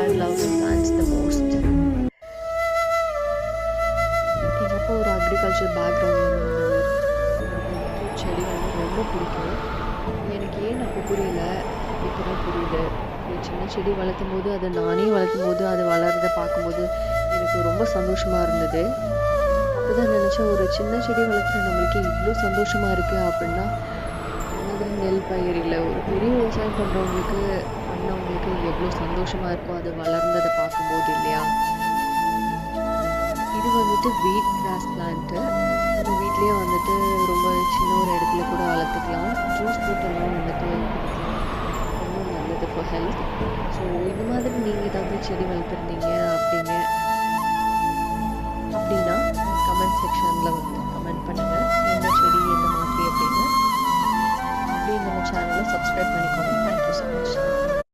father loves plants the most. எங்கள் அப்பா ஒரு அக்ரிகல்ச்சர் பேக்ரவுண்ட்லேருந்து வந்தவர். அவருக்கு வந்துட்டு செடி வந்து ரொம்ப பிடிக்கும். எனக்கு ஏன் அப்போ புரியல, இப்போ தான் புரியுது. ஒரு சின்ன செடி வளர்த்தும் போது அதை நானே வளர்த்தும் போது அது வளர்றதை பார்க்கும்போது எனக்கு ரொம்ப சந்தோஷமாக இருந்தது. அப்போ தான் நினச்சேன், ஒரு சின்ன செடி வளர்க்குற நம்மளுக்கு இவ்வளோ சந்தோஷமாக இருக்குது அப்படின்னா இந்த மாதிரி நெல் பயிர் இல்லை ஒரு பெரிய விவசாயம் பண்ணவங்களுக்கு எவ்வளோ சந்தோஷமாக இருக்கும் அது வளர்ந்ததை பார்க்கும்போது இல்லையா. இது வந்துட்டு வீட் கிராஸ் பிளான்ட்டு. நம்ம வீட்லேயே வந்துட்டு ரொம்ப சின்ன ஒரு இடத்துல கூட வளர்த்துக்கலாம். ஜூஸ் போட்டெல்லாம் வந்துட்டு குடிக்கலாம். ரொம்ப நல்லது ஃபார் ஹெல்த். ஸோ இந்த மாதிரி நீங்கள் ஏதாவது செடி வளர்த்துருந்தீங்க அப்படின்னா கமெண்ட் செக்ஷனில் வந்து கமெண்ட் பண்ணுங்கள். எந்த செடி எந்த மாதிரி அப்படின்னு. அப்படியே நம்ம சேனலை சப்ஸ்கிரைப் பண்ணிக்கோங்க. Thank you so much.